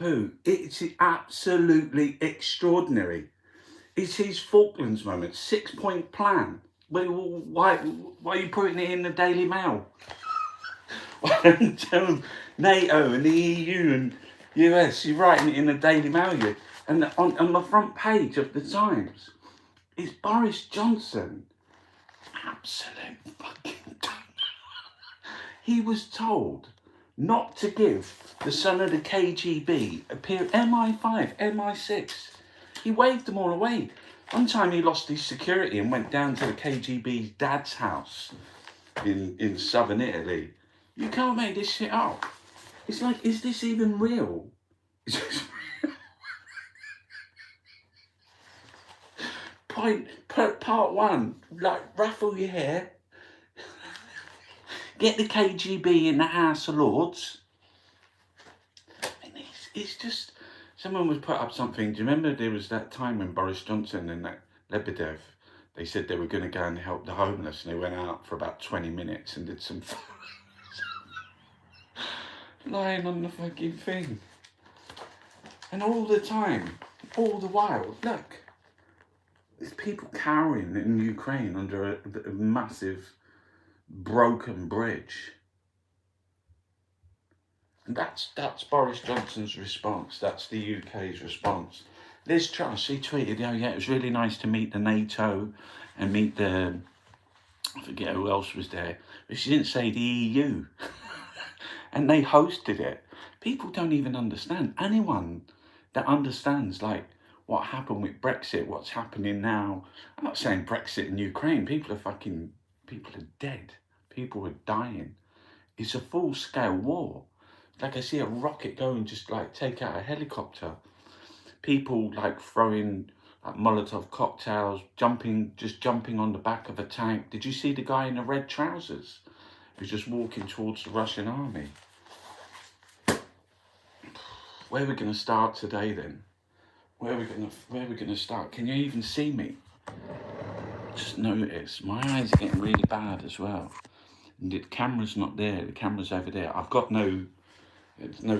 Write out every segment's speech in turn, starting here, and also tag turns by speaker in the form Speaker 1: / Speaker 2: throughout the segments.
Speaker 1: poo. It's absolutely extraordinary. It's his Falklands moment, 6-point plan. Why are you putting it in the Daily Mail? Why don't you tell NATO and the EU and US, you're writing it in the Daily Mail, you. And on the front page of the Times is Boris Johnson. Absolute fucking. He was told not to give the son of the KGB a MI5, MI6. He waved them all away. One time he lost his security and went down to the KGB's dad's house in southern Italy. You can't make this shit up. It's like, is this even real? Is this part one, like, ruffle your hair, get the KGB in the House of Lords. And it's just, someone was put up something. Do you remember there was that time when Boris Johnson and that Lebedev, they said they were going to go and help the homeless, and they went out for about 20 minutes and did some lying on the fucking thing. And all the time, all the while, look, there's people cowering in Ukraine under a massive broken bridge. And that's Boris Johnson's response. That's the UK's response. Liz Truss, she tweeted, oh yeah, it was really nice to meet the NATO and meet the, I forget who else was there, but she didn't say the EU. And they hosted it. People don't even understand. Anyone that understands, like, what happened with Brexit, what's happening now. I'm not saying Brexit in Ukraine. People are dead. People are dying. It's a full-scale war. Like, I see a rocket go and just, like, take out a helicopter. People, like, throwing like Molotov cocktails, just jumping on the back of a tank. Did you see the guy in the red trousers who's just walking towards the Russian army? Where are we going to start today, then? Where are we going to start? Can you even see me? Just notice my eyes are getting really bad as well. And the camera's not there. The camera's over there. I've got no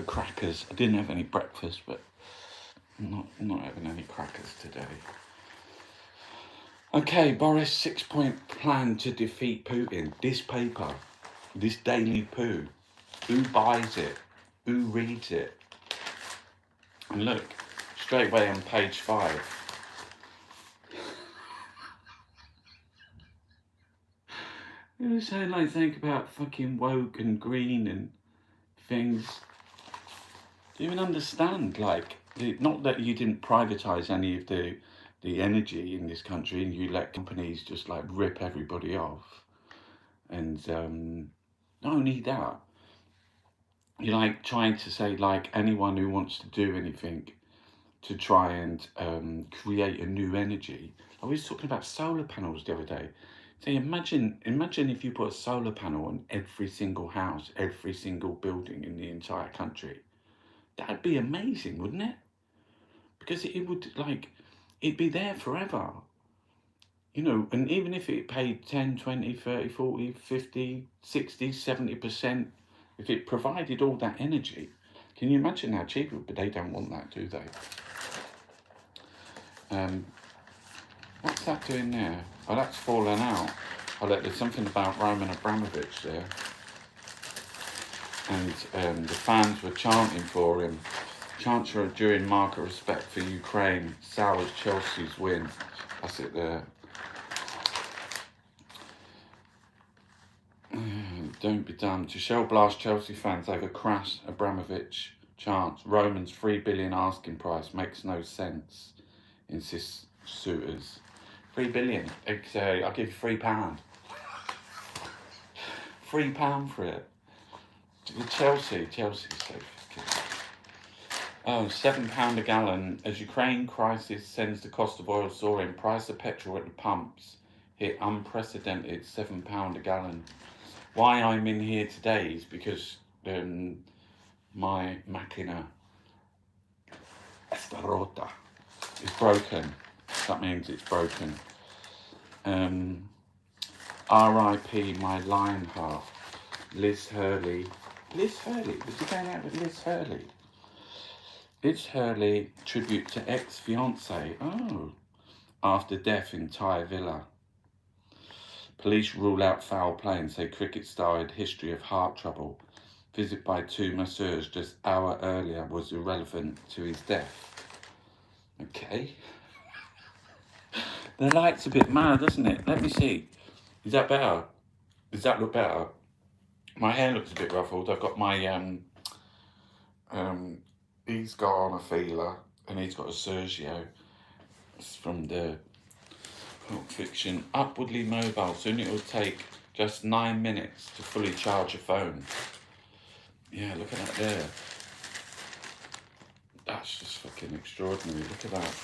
Speaker 1: crackers. I didn't have any breakfast, but I'm not having any crackers today. Okay, Boris' 6-point plan to defeat Putin. This paper, this Daily Poo. Who buys it? Who reads it? And look, straight away on page 5. You were saying, like, think about fucking woke and green and things. Do you even understand, like, not that you didn't privatise any of the energy in this country and you let companies just, like, rip everybody off. And not only that, you're, like, trying to say, like, anyone who wants to do anything to try and create a new energy. I was talking about solar panels the other day. So imagine if you put a solar panel on every single house, every single building in the entire country. That'd be amazing, wouldn't it? Because it would, like, it'd be there forever. You know, and even if it paid 10, 20, 30, 40, 50, 60, 70%, if it provided all that energy, can you imagine how cheap it would be? But they don't want that, do they? What's that doing there? Oh, that's fallen out. Oh, look, there's something about Roman Abramovich there. And the fans were chanting for him. Chancellor during mark of respect for Ukraine sours Chelsea's win. That's it there. Don't be dumb. To shell blast Chelsea fans over crass Abramovich chants. Romans 3 billion asking price makes no sense, insists suitors. 3 billion. I'll give you £3. £3 for it. Chelsea's so Oh, £7 a gallon. As Ukraine crisis sends the cost of oil soaring, price of petrol at the pumps hit unprecedented £7 a gallon. Why I'm in here today is because my Macchina Está rota is broken. That means it's broken. R.I.P. my Lionheart. Liz Hurley. Was he going out with Liz Hurley? It's Hurley tribute to ex-fiance. Oh, after death in Thai villa. Police rule out foul play and say cricket star had history of heart trouble. Visit by two masseurs just hour earlier was irrelevant to his death. Okay. The light's a bit mad, doesn't it? Let me see. Is that better? Does that look better? My hair looks a bit ruffled. I've got my he's got on a feeler and he's got a Sergio. It's from the Pulp Fiction. Upwardly mobile. Soon it will take just 9 minutes to fully charge a phone. Yeah, look at that there. That's just fucking extraordinary. Look at that.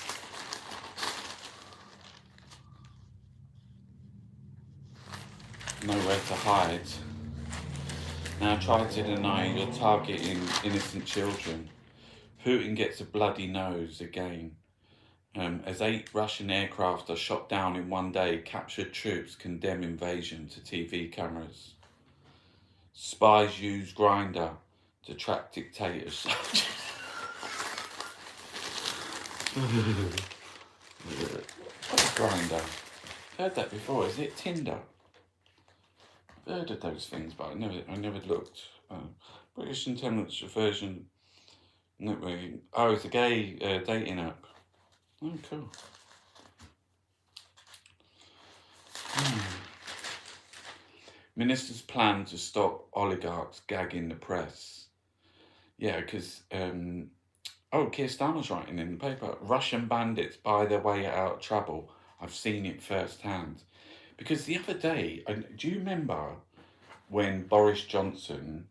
Speaker 1: Nowhere to hide. Now try to deny you're targeting innocent children. Putin gets a bloody nose again. As 8 Russian aircraft are shot down in one day, captured troops condemn invasion to TV cameras. Spies use Grindr to track dictators. What's Grindr? Heard that before. Is it Tinder? I've heard of those things, but I never looked. British intelligence version networking. Oh, it's a gay dating app. Oh, cool. Ministers plan to stop oligarchs gagging the press. Yeah, because Keir Starmer's writing in the paper, Russian bandits buy their way out of trouble. I've seen it firsthand. Because the other day, do you remember when Boris Johnson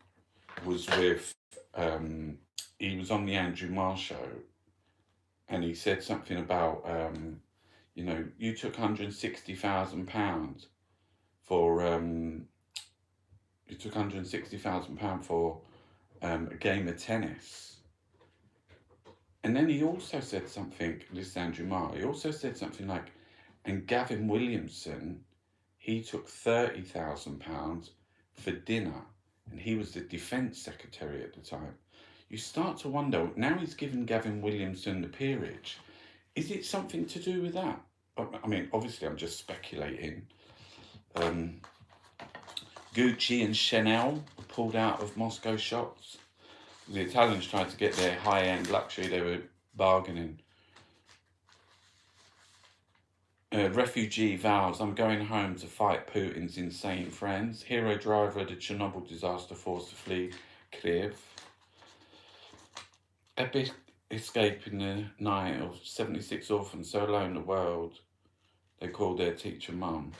Speaker 1: was with, he was on the Andrew Marr show, and he said something about, you took £160,000 for, you took £160,000 for a game of tennis. And then he also said something, this is Andrew Marr, he also said something like, and Gavin Williamson, he took £30,000 for dinner, and he was the Defence Secretary at the time. You start to wonder, now he's given Gavin Williamson the peerage. Is it something to do with that? I mean, obviously I'm just speculating. Gucci and Chanel were pulled out of Moscow shops. The Italians tried to get their high-end luxury, they were bargaining. Refugee vows, I'm going home to fight Putin's insane friends. Hero driver of the Chernobyl disaster forced to flee Kyiv. Epic escape in the night of 76 orphans so alone in the world they called their teacher mum.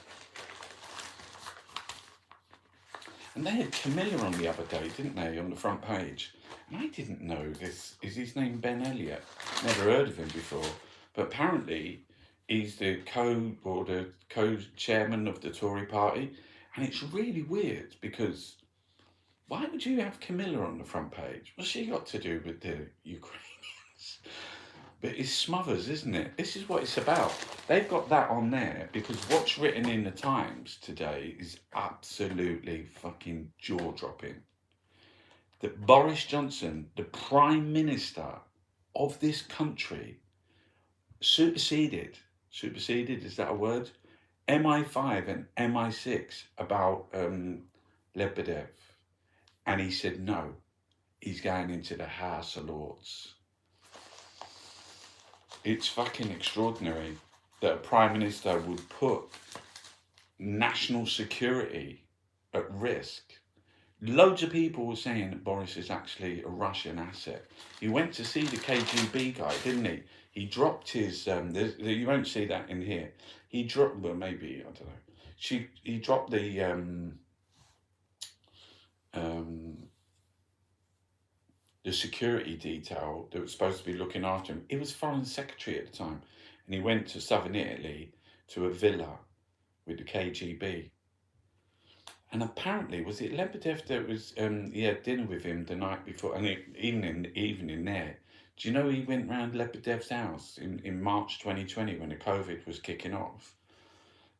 Speaker 1: And they had Camilla on the other day, didn't they, on the front page? And I didn't know this. Is his name Ben Elliott? Never heard of him before. But apparently he's the co-chairman of the Tory party. And it's really weird because why would you have Camilla on the front page? What's she got to do with the Ukrainians? But it's Smothers, isn't it? This is what it's about. They've got that on there because what's written in the Times today is absolutely fucking jaw-dropping. That Boris Johnson, the Prime Minister of this country, superseded, is that a word? MI5 and MI6 about Lebedev. And he said no, he's going into the House of Lords. It's fucking extraordinary that a Prime Minister would put national security at risk. Loads of people were saying that Boris is actually a Russian asset. He went to see the KGB guy, didn't he? He dropped his, you won't see that in here. He dropped, well maybe, I don't know. He dropped the security detail that was supposed to be looking after him. He was Foreign Secretary at the time. And he went to southern Italy to a villa with the KGB. And apparently, was it Lebedev that was, he had dinner with him the night before, and even in the evening there. Do you know he went round Lebedev's house in March 2020 when the COVID was kicking off?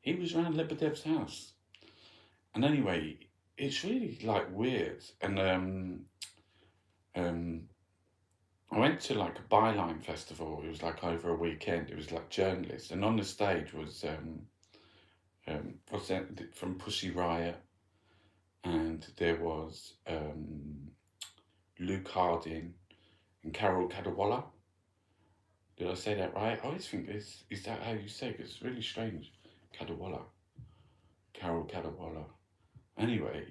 Speaker 1: He was round Lebedev's house. And anyway, it's really like weird. And I went to like a Byline festival. It was like over a weekend. It was like journalists, and on the stage was what's that from Pussy Riot, and there was Luke Harding and Carol Cadwalla. Did I say that right? I always think is that how you say it? It's really strange. Cadwalla, Carol Cadwalla. Anyway,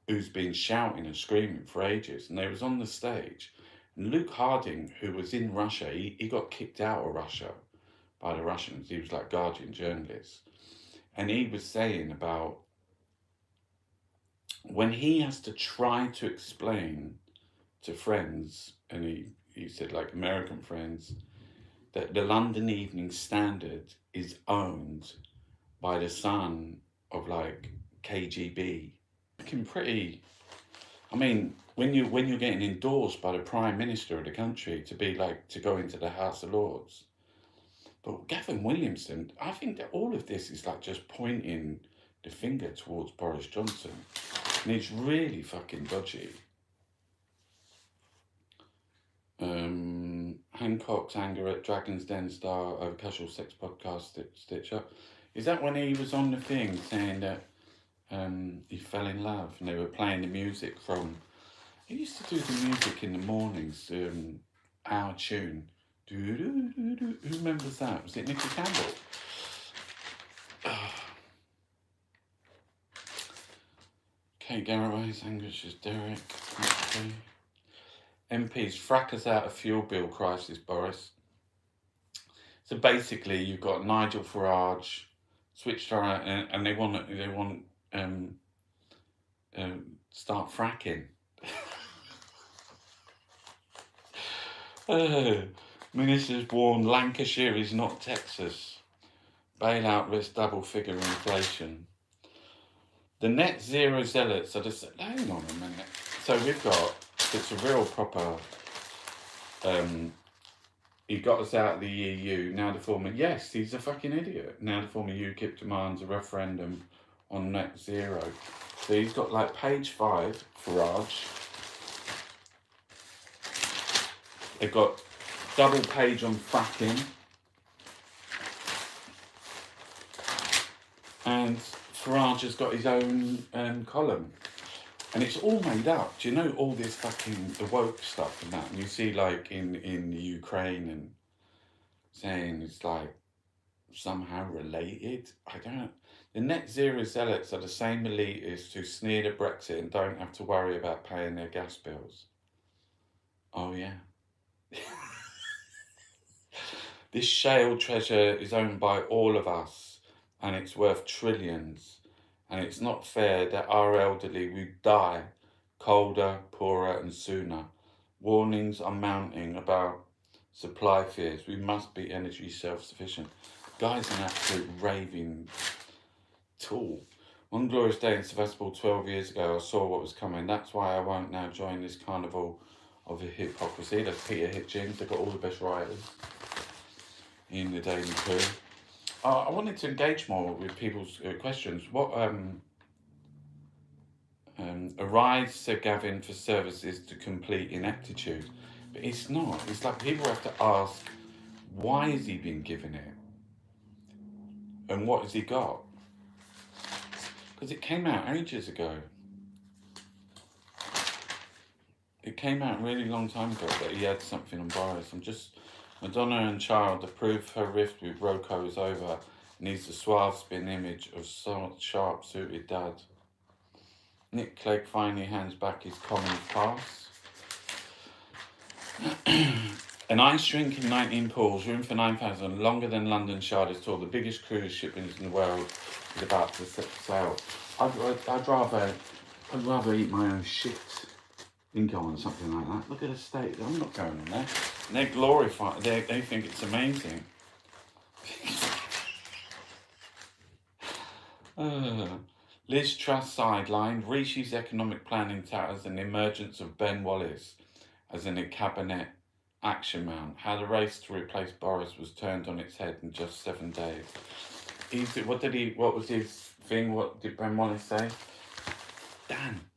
Speaker 1: who's been shouting and screaming for ages, and they was on the stage. And Luke Harding, who was in Russia, he got kicked out of Russia by the Russians. He was like Guardian journalist. And he was saying about when he has to try to explain to friends, and he said like American friends, that the London Evening Standard is owned by the son of like KGB. Looking pretty. I mean, when you're getting endorsed by the Prime Minister of the country to be like to go into the House of Lords. But Gavin Williamson, I think that all of this is like just pointing the finger towards Boris Johnson. And it's really fucking dodgy. Hancock's anger at Dragon's Den star over casual sex podcast Stitch Up. Is that when he was on the thing saying that he fell in love and they were playing the music from... He used to do the music in the mornings, our tune. Who remembers that? Was it Nicky Campbell? Kate Garraway's anguishes Derek. Okay. MPs fracas out a fuel bill crisis, Boris. So basically, you've got Nigel Farage switched around, and they want start fracking. Ministers warn Lancashire is not Texas. Bailout risks double-figure inflation. The net zero zealots are just... Hang on a minute. So we've got... It's a real proper... he got us out of the EU. Now the former... Yes, he's a fucking idiot. Now the former UKIP demands a referendum on net zero. So he's got like page 5, Farage. They've got double page on fracking. And Farage has got his own column. And it's all made up. Do you know all this fucking the woke stuff and that? And you see like in the Ukraine and saying it's like somehow related. I don't know. The net zero zealots are the same elitists who sneered at Brexit and don't have to worry about paying their gas bills. Oh yeah. This shale treasure is owned by all of us and it's worth trillions. And it's not fair that our elderly will die colder, poorer and sooner. Warnings are mounting about supply fears. We must be energy self-sufficient. Guy's an absolute raving tool. One glorious day in Sevastopol 12 years ago, I saw what was coming. That's why I won't now join this carnival of hypocrisy. That's Peter Hitchens. They've got all the best writers in the Daily Pooh. I wanted to engage more with people's questions. What arise, said Gavin, for services to complete ineptitude. But it's not. It's like people have to ask, why has he been given it? And what has he got? Because it came out ages ago. It came out a really long time ago that he had something on Boris. Madonna and Child, the proof her rift with Rocco is over, needs the suave spin image of sharp-suited dad. Nick Clegg finally hands back his common pass. An ice rink in 19 pools, room for 9,000, longer than London Shard is tall. The biggest cruise ship in the world is about to sail. I'd rather eat my own shit than go on something like that. Look at the state. I'm not going on there. And they're glorified. They think it's amazing. Liz Truss sidelined. Rishi's economic plan in tatters and the emergence of Ben Wallace as in a cabinet action man. How the race to replace Boris was turned on its head in just 7 days. What was his thing? What did Ben Wallace say?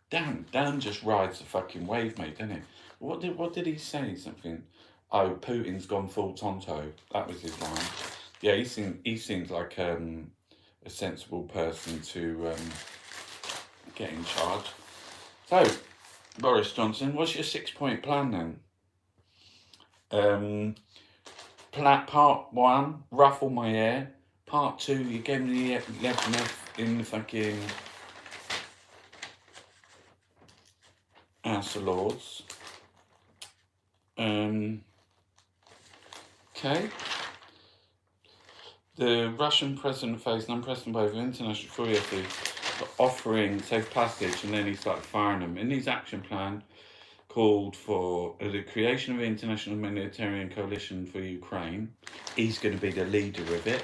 Speaker 1: Dan just rides the fucking wave, mate, doesn't he? What did he say? Something. Oh, Putin's gone full Tonto. That was his line. Yeah, he seems like a sensible person to get in charge. So, Boris Johnson, what's your 6-point plan then? Part 1, ruffle my hair. Part 2, you gave me the left in the fucking House of Lords. Okay. The Russian president faced an unprecedented wave of international fury for offering safe passage, and then he started firing them. In his action plan, called for the creation of an international humanitarian coalition for Ukraine. He's going to be the leader of it.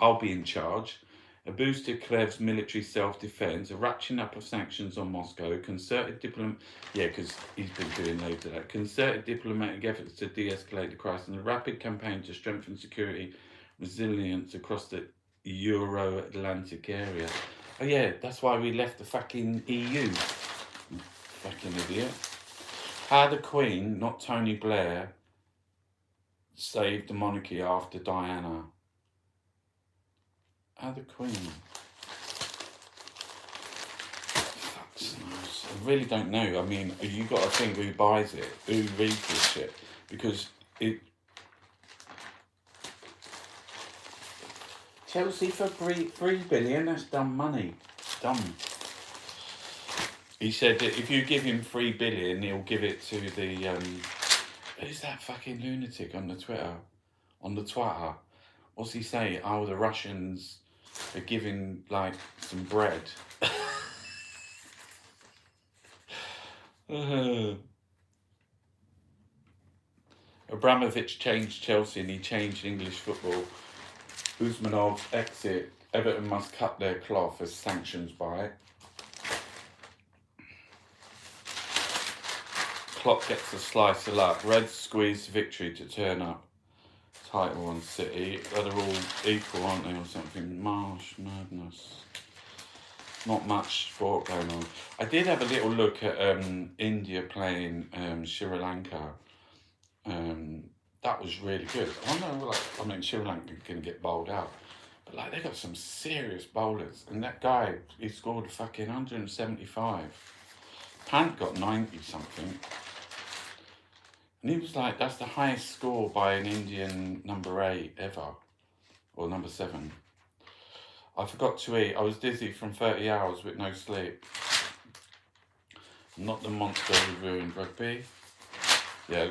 Speaker 1: I'll be in charge. A boost to Kyiv's military self-defense, a ratcheting up of sanctions on Moscow, concerted because he's been doing loads of that. Concerted diplomatic efforts to de-escalate the crisis, and a rapid campaign to strengthen security resilience across the Euro-Atlantic area. Oh yeah, that's why we left the fucking EU. Fucking idiot. How the Queen, not Tony Blair, saved the monarchy after Diana. How the Queen. Fuck's nice. I really don't know. I mean, you got to think who buys it, who reads this shit, because it. Chelsea for 3 billion. That's dumb money. Dumb. He said that if you give him 3 billion, he'll give it to the who's that fucking lunatic on the Twitter? What's he say? Oh, the Russians are giving like some bread. Abramovich changed Chelsea and he changed English football. Usmanov exit. Everton must cut their cloth as sanctions by it. Klopp gets a slice of luck. Reds squeeze victory to turn up. Title on City. They're all equal, aren't they, or something? Marsh, madness. Not much sport going on. I did have a little look at India playing Sri Lanka. That was really good. I mean, Sri Lanka can get bowled out. But like, they got some serious bowlers. And that guy, he scored fucking 175. Pant got 90 something. And he was like, that's the highest score by an Indian number 8 ever. Or number 7. I forgot to eat. I was dizzy from 30 hours with no sleep. I'm not the monster who ruined rugby. Yeah.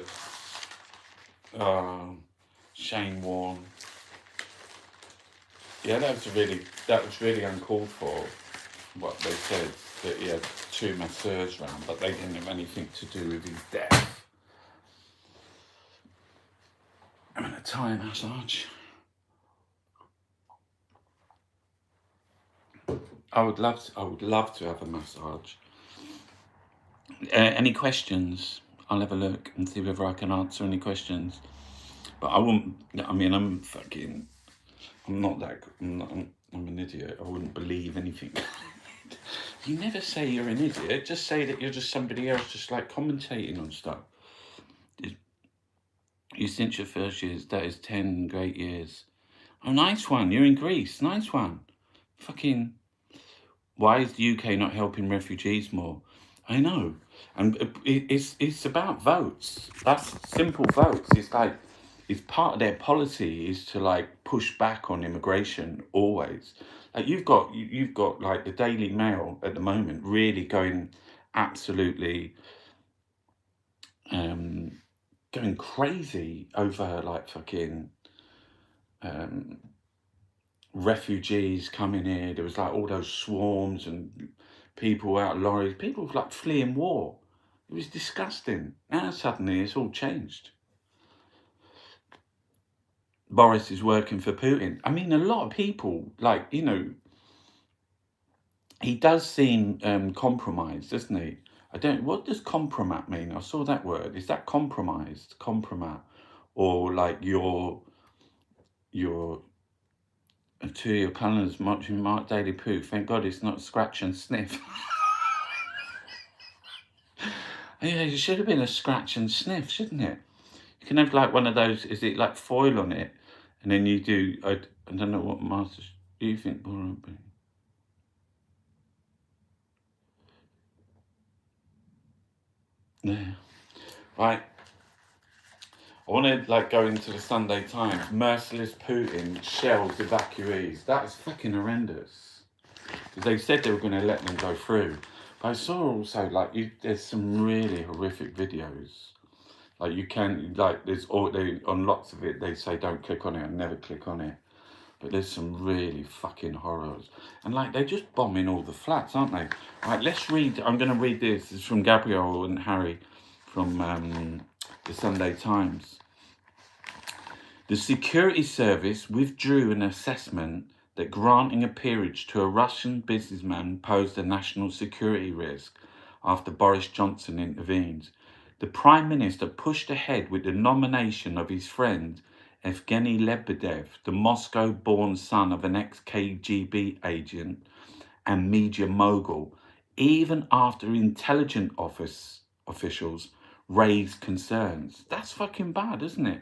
Speaker 1: Shane Warne. Yeah, that was really uncalled for, what they said, that he had 2 masseurs round, but they didn't have anything to do with his death. I'm in a Thai massage. I would love to have a massage. Any questions? I'll have a look and see whether I can answer any questions. But I won't. I mean, I'm not that. I'm an idiot. I wouldn't believe anything. You never say you're an idiot. Just say that you're just somebody else, just like commentating on stuff. You since your first years. That is 10 great years. Oh, nice one. You're in Greece. Nice one. Fucking. Why is the UK not helping refugees more? I know. And it's about votes. That's simple votes. It's like, it's part of their policy is to like push back on immigration always. Like you've got like the Daily Mail at the moment really going absolutely going crazy over like fucking refugees coming here. There was like all those swarms and people out of lorries, people were like fleeing war. It was disgusting. Now suddenly it's all changed. Boris is working for Putin. I mean, a lot of people, like, you know, he does seem compromised, doesn't he? What does compromat mean? I saw that word. Is that compromised? Compromat? Or like your to your colours, Mark Daily Poo. Thank God it's not scratch and sniff. Yeah, it should have been a scratch and sniff, shouldn't it? You can have like one of those, is it like foil on it? And then you do, I don't know what master do you think will be? Yeah. Right. I want to like go into the Sunday Times. Merciless Putin shells evacuees. That is fucking horrendous. Because they said they were going to let them go through. But I saw also like there's some really horrific videos. Like you can like there's all they on lots of it. They say don't click on it and never click on it. But there's some really fucking horrors. And like they're just bombing all the flats, aren't they? Right, let's read. I'm going to read this. This is from Gabrielle and Harry from the Sunday Times. The security service withdrew an assessment that granting a peerage to a Russian businessman posed a national security risk after Boris Johnson intervened. The Prime Minister pushed ahead with the nomination of his friend Evgeny Lebedev, the Moscow-born son of an ex-KGB agent and media mogul, even after intelligence officials raised concerns. That's fucking bad, isn't it?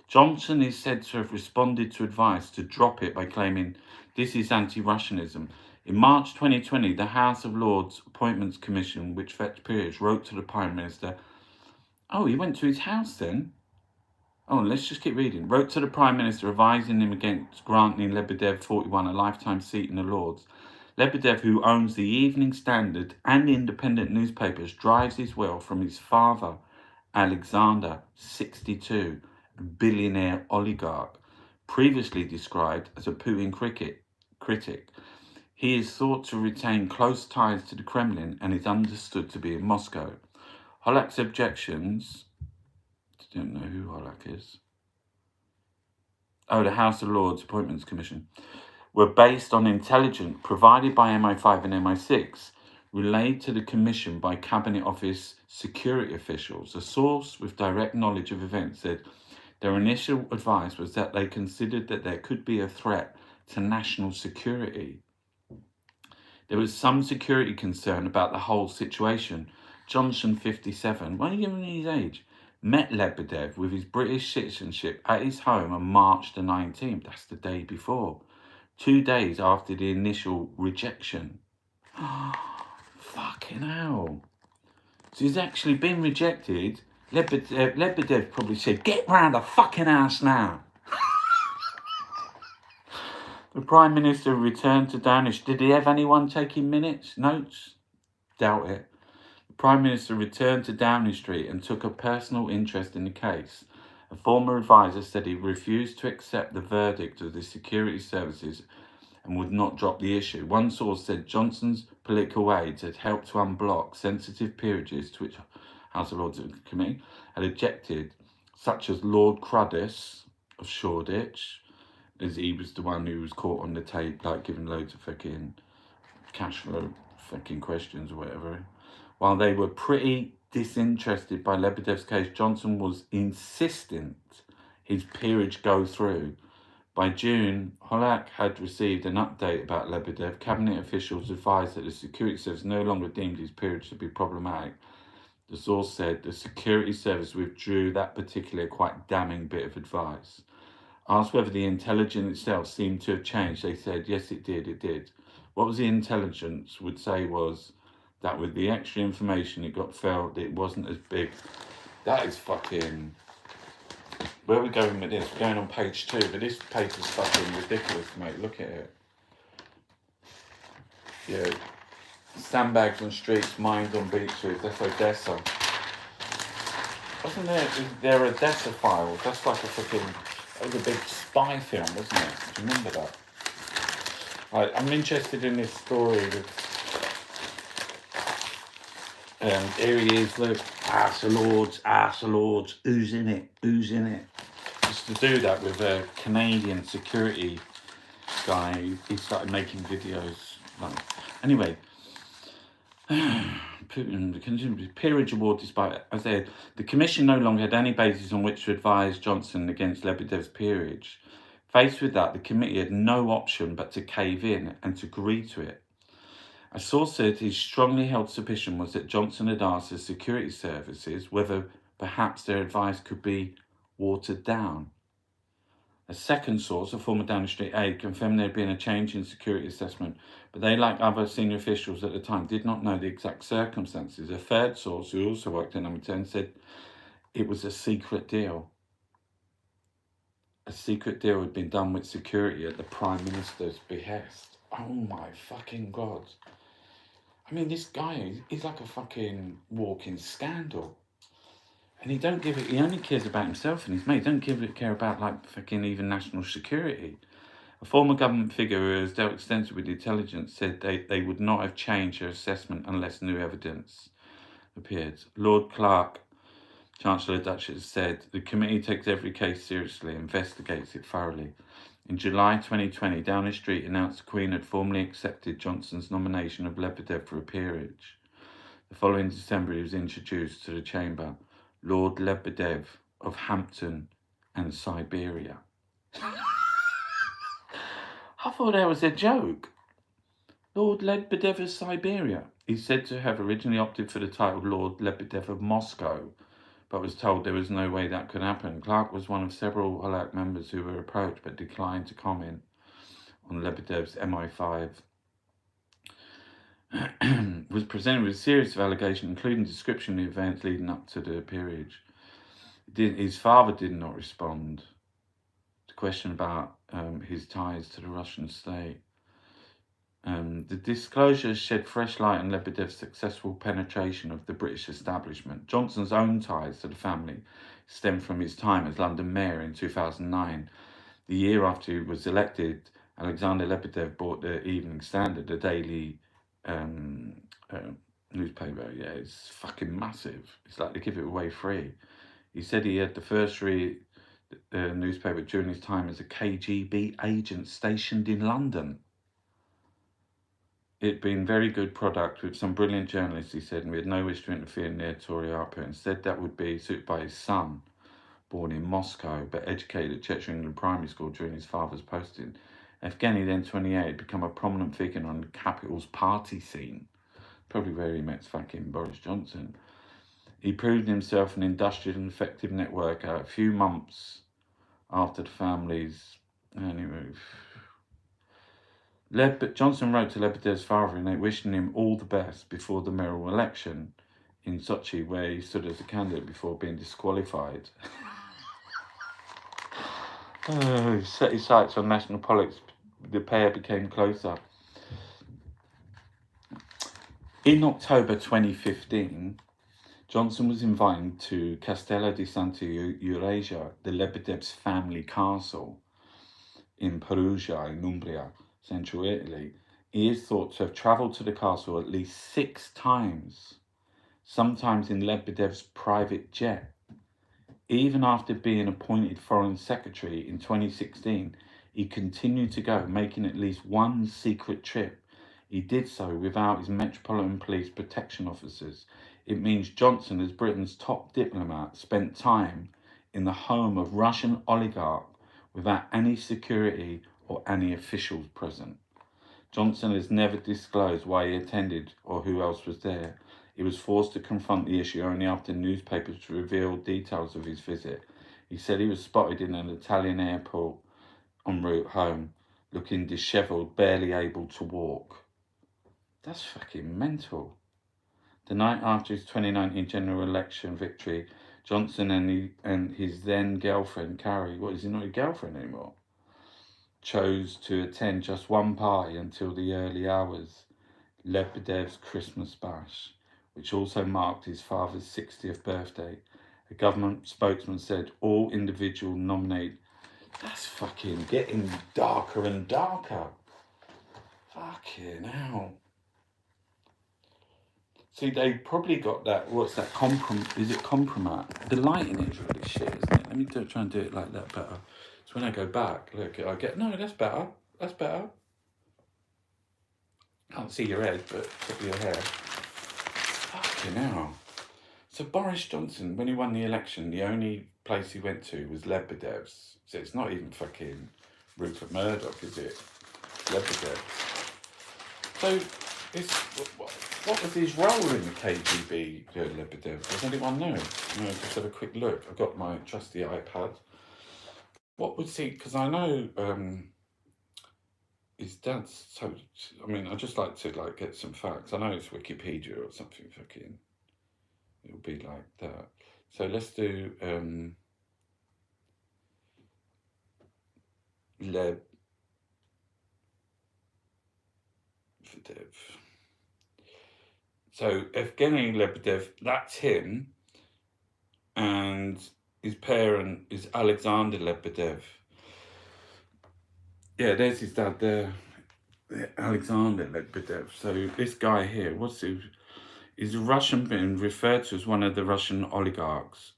Speaker 1: Johnson is said to have responded to advice to drop it by claiming this is anti-Russianism. In March 2020, the House of Lords Appointments Commission, which fetched peerage, wrote to the Prime Minister. Oh, he went to his house then? Oh, let's just keep reading. Wrote to the Prime Minister advising him against granting Lebedev 41 a lifetime seat in the Lords. Lebedev, who owns the Evening Standard and independent newspapers, drives his wealth from his father, Alexander, 62, a billionaire oligarch, previously described as a Putin critic. He is thought to retain close ties to the Kremlin and is understood to be in Moscow. Holak's objections, I don't know who Holak is. Oh, the House of Lords Appointments Commission, were based on intelligence provided by MI5 and MI6, relayed to the Commission by Cabinet Office security officials. A source with direct knowledge of events said their initial advice was that they considered that there could be a threat to national security. There was some security concern about the whole situation. Johnson, 57, why are you giving me his age? Met Lebedev with his British citizenship at his home on March the 19th. That's the day before. 2 days after the initial rejection. Fucking hell. So he's actually been rejected. Lebedev probably said, get round the fucking house now. The Prime Minister returned to Downing Street. Did he have anyone taking notes? Doubt it. The Prime Minister returned to Downing Street and took a personal interest in the case. A former advisor said he refused to accept the verdict of the security services and would not drop the issue. One source said Johnson's political aides had helped to unblock sensitive peerages to which House of Lords Committee had objected, such as Lord Cruddas of Shoreditch, as he was the one who was caught on the tape, like giving loads of fucking cash flow fucking questions or whatever. While they were pretty disinterested by Lebedev's case, Johnson was insistent his peerage go through. By June, Holak had received an update about Lebedev. Cabinet officials advised that the security service no longer deemed his peerage to be problematic. The source said the security service withdrew that particular quite damning bit of advice. Asked whether the intelligence itself seemed to have changed, they said, yes, it did. What was the intelligence would say was that with the extra information it got felt it wasn't as big. That is fucking... Where are we going with this? We're going on page 2, but this paper's fucking ridiculous, mate. Look at it. Yeah. Sandbags on streets, mines on beaches. That's Odessa. Wasn't there Odessa files? That's like a fucking... That was a big spy film, wasn't it? Do you remember that? Right, I'm interested in this story with... here he is, look. House of Lords. Who's in it? Just to do that with a Canadian security guy, he started making videos. Anyway, Putin, peerage award despite, as I said, the commission no longer had any basis on which to advise Johnson against Lebedev's peerage. Faced with that, the committee had no option but to cave in and to agree to it. A source said his strongly held suspicion was that Johnson had asked the security services whether perhaps their advice could be watered down. A second source, a former Downing Street aide, confirmed there had been a change in security assessment, but they, like other senior officials at the time, did not know the exact circumstances. A third source, who also worked at Number 10, said it was a secret deal. A secret deal had been done with security at the Prime Minister's behest. Oh my fucking God. I mean, this guy, he's like a fucking walking scandal. And he only cares about himself and his mate. He don't care about, like, fucking even national security. A former government figure who has dealt extensively with intelligence said they would not have changed their assessment unless new evidence appeared. Lord Clark, Chancellor of Dutchess, said the committee takes every case seriously and investigates it thoroughly. In July 2020, Downing Street announced the Queen had formally accepted Johnson's nomination of Lebedev for a peerage. The following December, he was introduced to the chamber, Lord Lebedev of Hampton and Siberia. I thought that was a joke. Lord Lebedev of Siberia. He's said to have originally opted for the title Lord Lebedev of Moscow, but was told there was no way that could happen. Clark was one of several Halak members who were approached but declined to comment on Lebedev's MI5. Was presented with a series of allegations, including description of the events leading up to the peerage. His father did not respond to question about his ties to the Russian state. The disclosure shed fresh light on Lebedev's successful penetration of the British establishment. Johnson's own ties to the family stem from his time as London Mayor in 2009. The year after he was elected, Alexander Lebedev bought the Evening Standard, a daily newspaper. Yeah, it's fucking massive. It's like they give it away free. He said he had the first newspaper during his time as a KGB agent stationed in London. It'd been very good product with some brilliant journalists, he said, and we had no wish to interfere in the editorial output. Instead, that would be suited by his son, born in Moscow, but educated at Church of England Primary School during his father's posting. Evgeny, then 28, had become a prominent figure on the capital's party scene, probably where he met fucking Boris Johnson. He proved himself an industrious and effective networker a few months after the family's... Anyway... Johnson wrote to Lebedev's father wishing him all the best before the mayoral election in Sochi, where he stood as a candidate before being disqualified. He set his sights on national politics. The pair became closer. In October 2015, Johnson was invited to Castello di Santa Eurasia, the Lebedev's family castle in Perugia, in Umbria, central Italy. He is thought to have travelled to the castle at least 6 times, sometimes in Lebedev's private jet. Even after being appointed Foreign Secretary in 2016, he continued to go, making at least one secret trip. He did so without his Metropolitan Police protection officers. It means Johnson, as Britain's top diplomat, spent time in the home of Russian oligarch without any security or any officials present. Johnson has never disclosed why he attended or who else was there. He was forced to confront the issue only after newspapers revealed details of his visit. He said he was spotted in an Italian airport en route home, looking dishevelled, barely able to walk. That's fucking mental. The night after his 2019 general election victory, Johnson and his then girlfriend, Carrie, is he not a girlfriend anymore? Chose to attend just one party until the early hours, Lebedev's Christmas bash, which also marked his father's 60th birthday. A government spokesman said all individual nominated... That's fucking getting darker and darker. Fucking hell. See, they probably got that, what's that, is it compromat? The lighting is really shit, isn't it? Let me try and do it like that better. So when I go back, look, I get, no, that's better. That's better. Can't see your head, but look at your hair. Fucking hell. So Boris Johnson, when he won the election, the only place he went to was Lebedev's. So it's not even fucking Rupert Murdoch, is it? Lebedev. So it's, What was his role in the KGB, Lebedev? Does anyone know? Just have a quick look. I've got my trusty iPad. What was he? Because I know his dad's. So I mean, I just like to get some facts. I know it's Wikipedia or something. Fucking, it'll be like that. So let's do Lebedev. So Evgeny Lebedev, that's him, and his parent is Alexander Lebedev. Yeah, there's his dad there, Alexander Lebedev. So this guy here, he's a Russian, been referred to as one of the Russian oligarchs.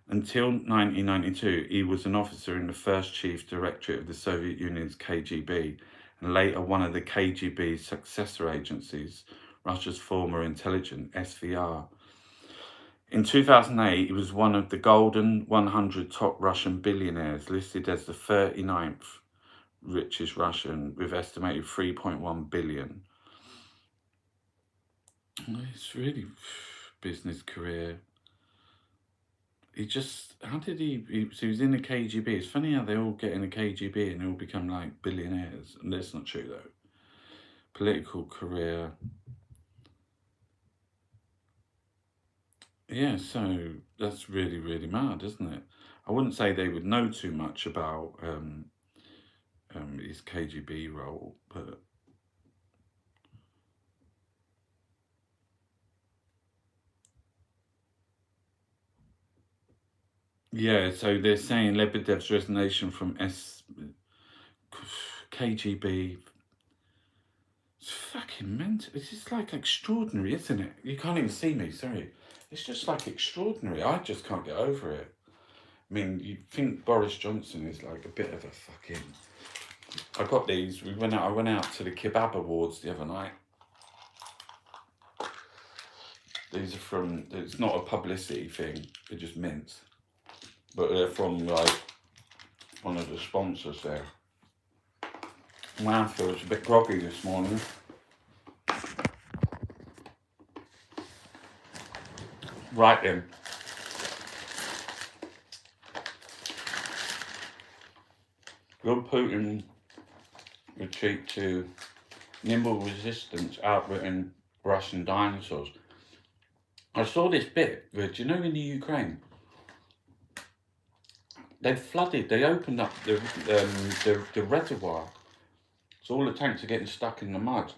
Speaker 1: Until 1992, he was an officer in the first chief directorate of the Soviet Union's KGB, and later one of the KGB's successor agencies, Russia's former intelligence, SVR. In 2008, he was one of the Golden 100 top Russian billionaires, listed as the 39th richest Russian with estimated 3.1 billion. It's really business career. He just, how did so he was in the KGB. It's funny how they all get in the KGB and they all become like billionaires. And that's not true though. Political career. Yeah, so that's really, really mad, isn't it? I wouldn't say they would know too much about his KGB role, but yeah, so they're saying Lebedev's resignation from KGB. It's fucking mental. It's just like extraordinary, isn't it? You can't even see me, sorry. It's just like extraordinary. I just can't get over it. I mean, you think Boris Johnson is like a bit of a fucking... I got these. I went out to the Kebab Awards the other night. These are from... It's not a publicity thing. They're just mints. But they're from like one of the sponsors there. Wow, I feel it's a bit groggy this morning. Right then. Will Putin retreat to nimble resistance outwitting Russian dinosaurs? I saw this bit where, do you know in the Ukraine, they opened up the reservoir, so all the tanks are getting stuck in the mud.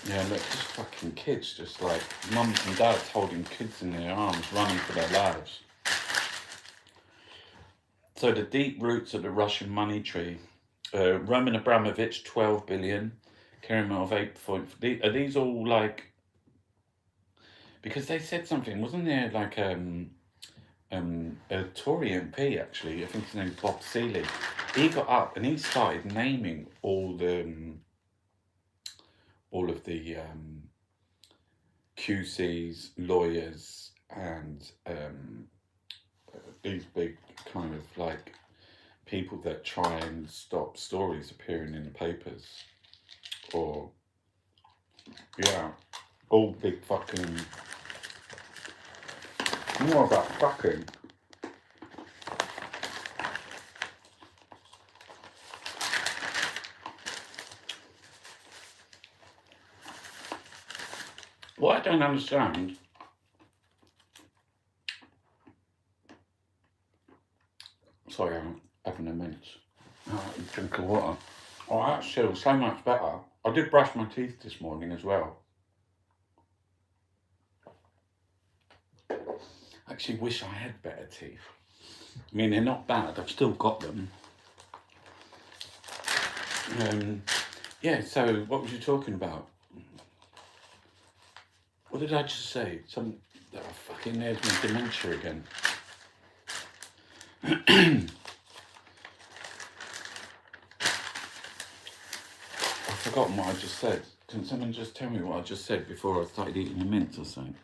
Speaker 1: Yeah, look, just fucking kids, just like mums and dads holding kids in their arms, running for their lives. So the deep roots of the Russian money tree. Roman Abramovich, 12 billion. Kerimov, 8. Are these all like... Because they said something, wasn't there like a Tory MP actually, I think his name is Bob Seeley. He got up and he started naming all of the QCs, lawyers, and these big kind of like people that try and stop stories appearing in the papers, or yeah, all big fucking, more about fucking. What I don't understand, sorry, I'm having a mince. Drink of water. Oh, that feels so much better. I did brush my teeth this morning as well. I actually wish I had better teeth. I mean, they're not bad. I've still got them. Yeah, so what was you talking about? What did I just say? Oh, fucking, there's my dementia again. I've forgotten what I just said. Can someone just tell me what I just said before I started eating a mint or something?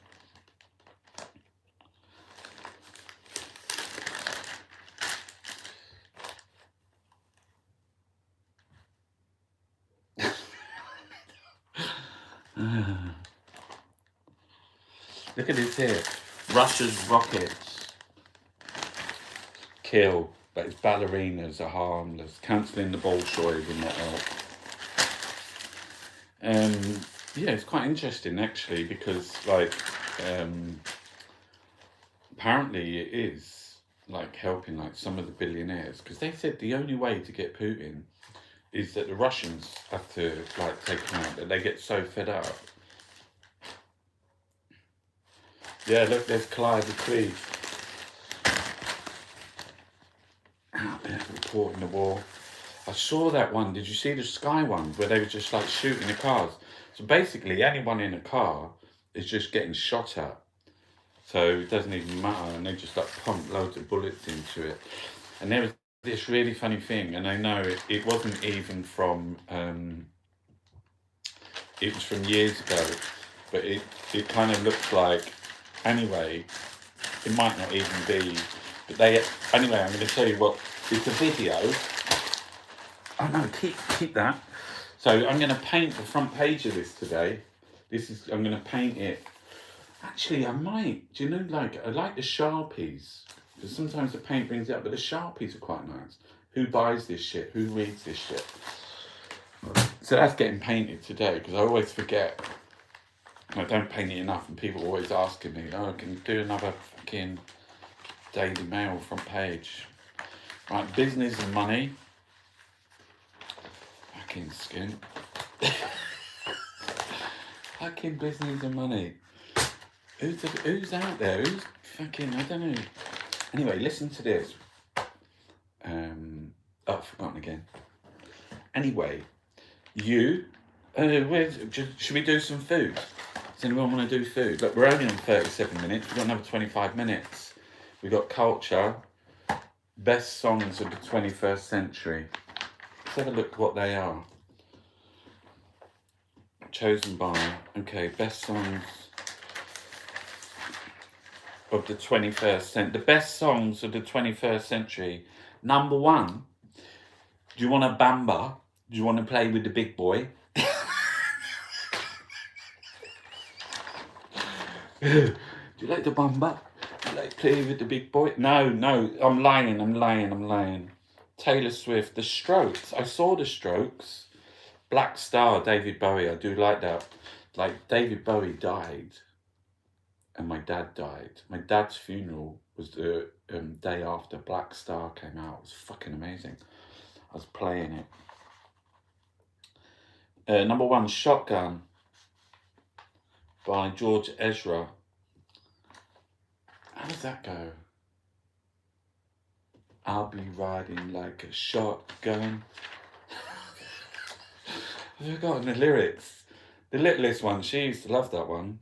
Speaker 1: Look at this here. Russia's rockets kill, but its ballerinas are harmless. Cancelling the Bolshoi will not help. Yeah, it's quite interesting actually because like apparently it is like helping like some of the billionaires because they said the only way to get Putin is that the Russians have to like take him out, that they get so fed up. Yeah, look, there's Clive the Cleve out there reporting the war. I saw that one. Did you see the Sky one where they were just like shooting the cars? So basically, anyone in a car is just getting shot at. So it doesn't even matter, and they just like pump loads of bullets into it. And there was this really funny thing, and I know it wasn't even from. It was from years ago, but it kind of looks like. Anyway, it might not even be. But they anyway. I'm going to tell you what. It's a video. Oh no, keep that. So I'm going to paint the front page of this today. I'm going to paint it. Actually, I might. Do you know, like, I like the Sharpies. Because sometimes the paint brings it up, but the Sharpies are quite nice. Who buys this shit? Who reads this shit? So that's getting painted today, because I always forget. I don't paint it enough, and people are always asking me, oh, can you do another fucking Daily Mail front page? Right, business and money. Fucking skin. Fucking business and money. Who's out there? Who's fucking, I don't know. Anyway, listen to this. I've forgotten again. Anyway, should we do some food? Does anyone want to do food? Look, we're only on 37 minutes. We've got another 25 minutes. We've got culture, best songs of the 21st century. Let's have a look what they are. Chosen by, okay, best songs of the 21st century. The best songs of the 21st century. Number 1, do you want a bamba? Do you want to play with the big boy? Do you like the bamba? Do you like play with the big boy? No, I'm lying. Taylor Swift, The Strokes. I saw The Strokes. Black Star, David Bowie. I do like that. Like, David Bowie died. And my dad died. My dad's funeral was the day after Black Star came out. It was fucking amazing. I was playing it. Number 1, Shotgun by George Ezra. How does that go? I'll be riding like a shotgun. I've forgotten the lyrics. The littlest one, she used to love that one.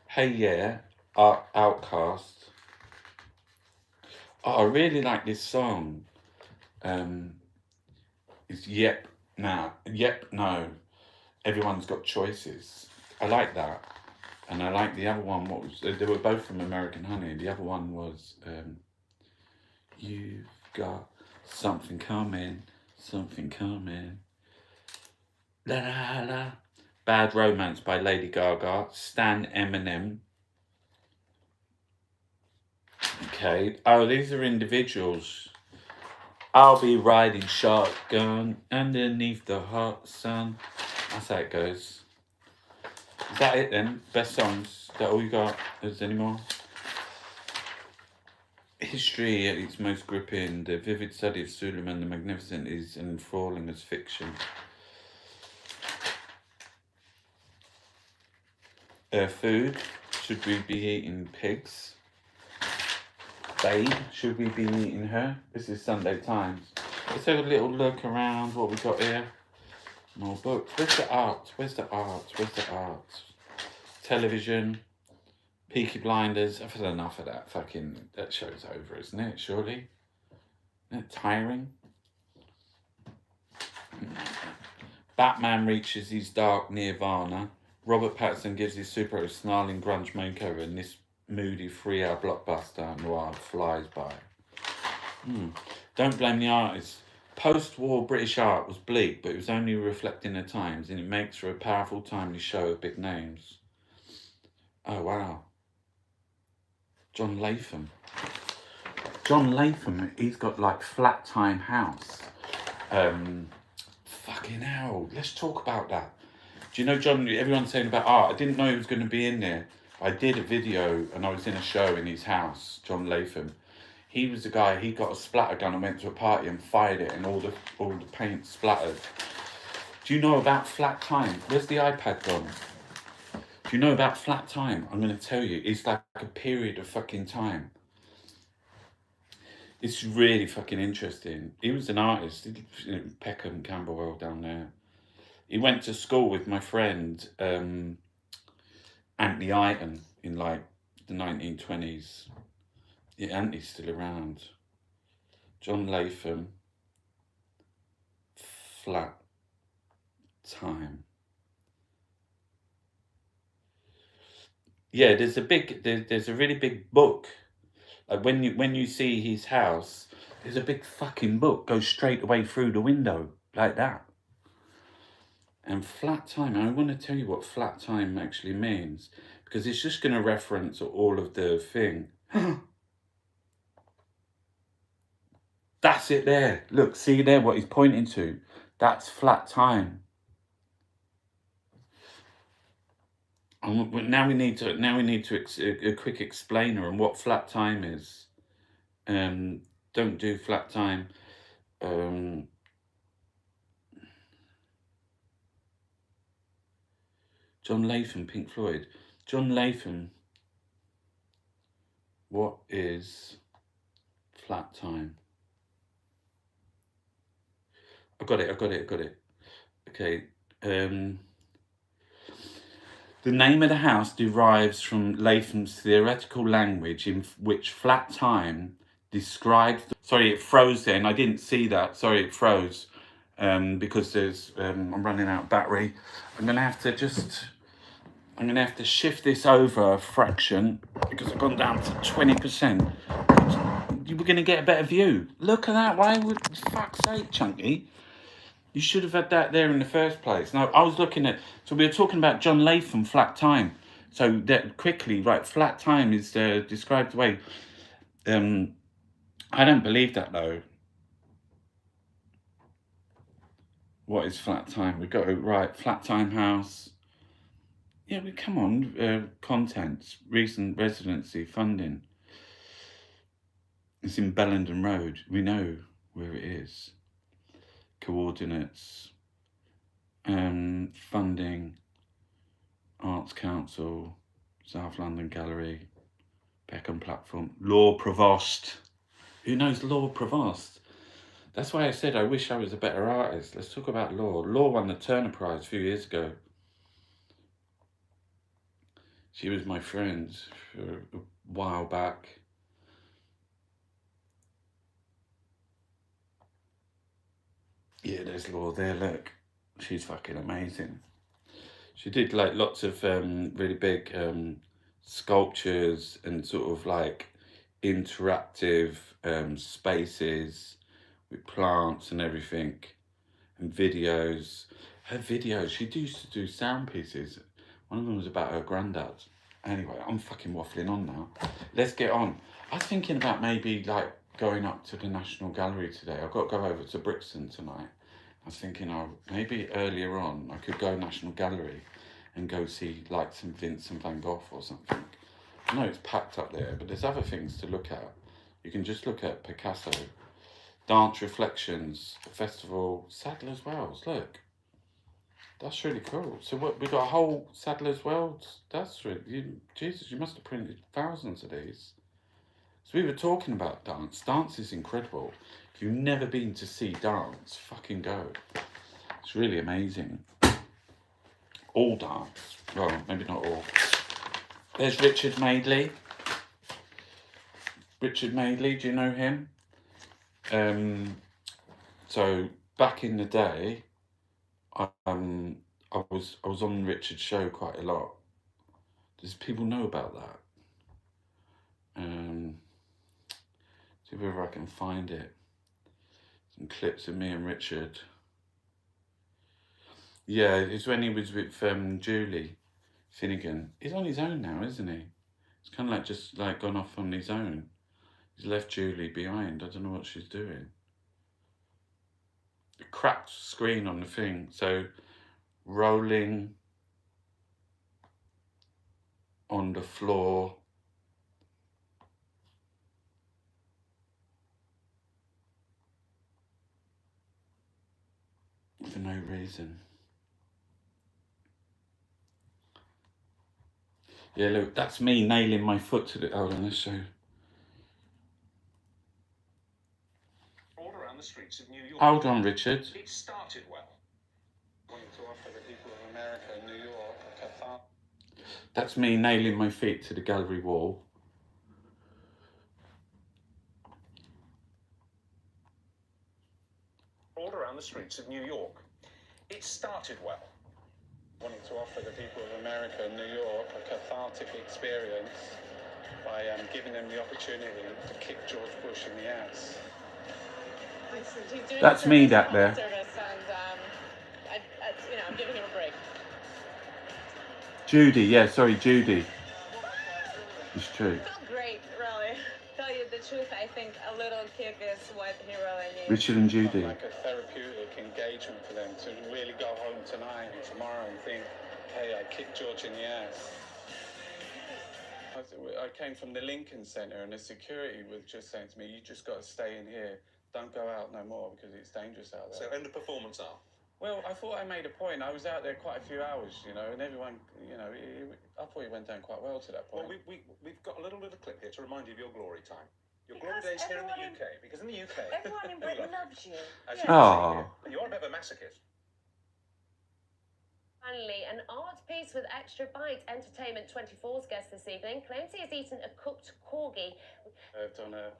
Speaker 1: Hey Yeah, Outcast. Oh, I really like this song. It's Yep No. Everyone's Got Choices. I like that. And I like the other one. What was they were both from American Honey. The other one was You've Got Something Coming. La la la. Bad Romance by Lady Gaga. Stan Eminem. Okay. Oh, these are individuals. I'll be riding shotgun underneath the hot sun. That's how it goes. Is that it then? Best songs? Is that all you got? Is there any more? History at its most gripping. The vivid study of Suleiman the Magnificent is enthralling as fiction. Food. Should we be eating pigs? Babe, should we be eating her? This is Sunday Times. Let's have a little look around what we got here. More books. Where's the art? Television. Peaky Blinders. I've had enough of that. That show's over, isn't it? Surely? Isn't it tiring? Batman reaches his dark nirvana. Robert Pattinson gives his superhero snarling grunge makeover, and this moody 3-hour blockbuster noir flies by. Don't blame the artist. Post-war British art was bleak, but it was only reflecting the times, and it makes for a powerful, timely show of big names. Oh, wow. John Latham. John Latham, he's got like Flat Time House. Fucking hell, let's talk about that. Do you know John, everyone's saying about art, I didn't know he was going to be in there. I did a video and I was in a show in his house, John Latham. He was the guy, he got a splatter gun and went to a party and fired it and all the paint splattered. Do you know about Flat Time? Where's the iPad gone? Do you know about Flat Time? I'm going to tell you, it's like a period of fucking time. It's really fucking interesting. He was an artist, Peckham, Camberwell down there. He went to school with my friend Anthony Iton in like the 1920s. Yeah, Anthony's still around. John Latham, Flat Time. Yeah, there's a really big book. Like when you see his house, there's a big fucking book goes straight away through the window like that. And Flat Time, I want to tell you what Flat Time actually means, because it's just going to reference all of the thing. That's it there. Look, see there what he's pointing to. That's Flat Time. Now we need to a quick explainer on what Flat Time is. Don't do Flat Time. John Latham, Pink Floyd. John Latham. What is Flat Time? I got it. Okay. The name of the house derives from Latham's theoretical language in which flat time describes... Sorry, it froze then. I didn't see that. Sorry, it froze. Because there's... I'm running out of battery. I'm going to have to shift this over a fraction because I've gone down to 20%. You were going to get a better view. Look at that. Why would... Fuck's sake, Chunky. You should have had that there in the first place. No, I was looking at... So we were talking about John Latham, Flat Time. So that quickly, right, Flat Time is described the way... I don't believe that, though. What is Flat Time? We've got to... Right, Flat Time House. Yeah, come on. Contents, recent residency, funding. It's in Bellenden Road. We know where it is. Coordinates, funding, Arts Council, South London Gallery, Peckham Platform, Law Provost. Who knows Law Provost? That's why I said I wish I was a better artist. Let's talk about Law. Law won the Turner Prize a few years ago. She was my friend for a while back. Yeah, there's Law there, look. She's fucking amazing. She did like lots of really big sculptures and sort of like interactive spaces with plants and everything, and videos. Her videos, she used to do sound pieces. One of them was about her granddad. Anyway, I'm fucking waffling on now. Let's get on. I was thinking about maybe like going up to the National Gallery today. I've got to go over to Brixton tonight. I was thinking maybe earlier on I could go National Gallery and go see like some Vincent van Gogh or something. I know it's packed up there, but there's other things to look at. You can just look at Picasso, Dance Reflections, Festival, Sadler's Wells, look. That's really cool. So what, we got a whole Sadler's Wells? That's really, Jesus, you must have printed thousands of these. So we were talking about dance. Dance is incredible. If you've never been to see dance, fucking go. It's really amazing. All dance. Well, maybe not all. There's Richard Madeley. Richard Madeley, do you know him? So back in the day, I was on Richard's show quite a lot. Does people know about that? See whether I can find it. Some clips of me and Richard. Yeah, it's when he was with Julie Finnegan. He's on his own now, isn't he? It's kind of like just like gone off on his own. He's left Julie behind. I don't know what she's doing. A cracked screen on the thing. So rolling on the floor. For no reason. Yeah, look, that's me nailing my foot to the... Hold on, let's show.
Speaker 2: All around the streets of New York.
Speaker 1: Hold on, Richard.
Speaker 2: It started well. Wanting to offer the people of America and New York a cathartic...
Speaker 1: That's me nailing my feet to the gallery wall.
Speaker 2: All around the streets of New York. It started well. Wanting to offer the people of America and New York a cathartic experience by giving them the opportunity to kick George Bush in the ass.
Speaker 1: That's me, that there.
Speaker 3: And, I'm giving him a break.
Speaker 1: Judy, yeah, sorry, Judy. It's true.
Speaker 3: It felt great, really. Tell you the truth, I think a little kick is what he really needs.
Speaker 1: Richard and Judy.
Speaker 2: Like a therapeutic engagement for them to really go home tonight and tomorrow and think, hey, I kicked George in the ass. I came from the Lincoln Center and the security was just saying to me, you just got to stay in here. Don't go out no more because it's dangerous out there.
Speaker 4: So, and the performance art?
Speaker 2: Well, I thought I made a point. I was out there quite a few hours, and everyone, I thought it went down quite well to that point.
Speaker 4: Well, we've got a little clip here to remind you of your glory time. Your
Speaker 3: Because
Speaker 4: glory days here in the
Speaker 3: everyone
Speaker 4: UK. Because in the UK...
Speaker 3: Everyone in Britain loves you.
Speaker 4: As
Speaker 3: Yeah.
Speaker 4: you can see
Speaker 1: Oh.
Speaker 4: here, you are a bit of a masochist.
Speaker 5: Finally, an art piece with extra bite. Entertainment 24's guest this evening claims he has eaten a cooked corgi
Speaker 2: On a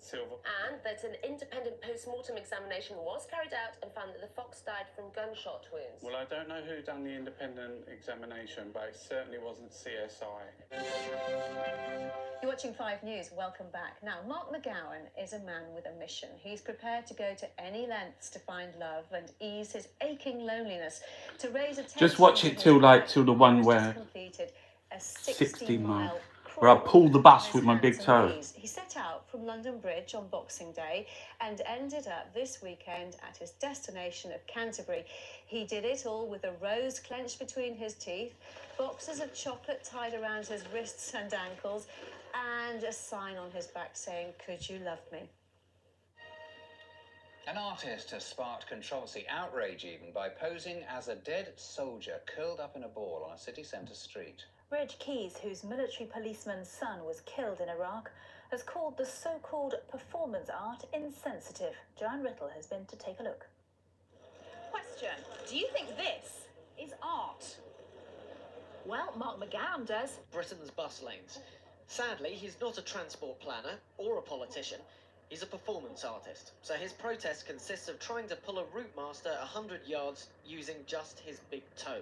Speaker 2: silver...
Speaker 5: and that an independent post-mortem examination was carried out and found that the fox died from gunshot wounds.
Speaker 2: Well, I don't know who done the independent examination, but it certainly wasn't CSI.
Speaker 6: You're watching 5 News. Welcome back. Now, Mark McGowan is a man with a mission. He's prepared to go to any lengths to find love and ease his aching loneliness. To raise attention...
Speaker 1: Just watch it till the one where...
Speaker 6: completed a
Speaker 1: 60 mile.
Speaker 6: 60-mile
Speaker 1: Where I pull the bus
Speaker 6: on
Speaker 1: with
Speaker 6: his
Speaker 1: my big
Speaker 6: hands
Speaker 1: toe.
Speaker 6: and knees. He set out from London Bridge on Boxing Day and ended up this weekend at his destination of Canterbury. He did it all with a rose clenched between his teeth, boxes of chocolate tied around his wrists and ankles, and a sign on his back saying, "Could you love me?"
Speaker 7: An artist has sparked controversy, outrage even, by posing as a dead soldier curled up in a ball on a city centre street.
Speaker 8: Reg Keys, whose military policeman's son was killed in Iraq, has called the so-called performance art insensitive. Joanne Riddle has been to take a look.
Speaker 9: Question: do you think this is art? Well, Mark McGowan does.
Speaker 10: Britain's bus lanes. Sadly, he's not a transport planner or a politician. He's a performance artist. So his protest consists of trying to pull a route master 100 yards using just his big toe.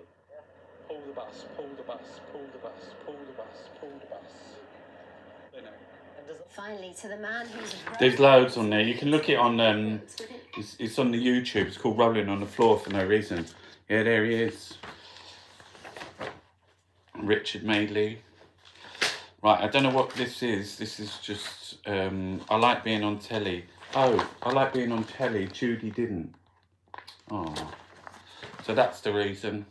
Speaker 2: Pull the bus, pull the bus, pull the bus, pull the bus, pull the bus.
Speaker 5: Finally, to the man who's...
Speaker 1: There's loads on there. You can look it on... It's on the YouTube. It's called Rolling on the Floor for no reason. Yeah, there he is. Richard Madeley. Right, I don't know what this is. This is just... I like being on telly. Oh, I like being on telly. Judy didn't. Oh. So that's the reason.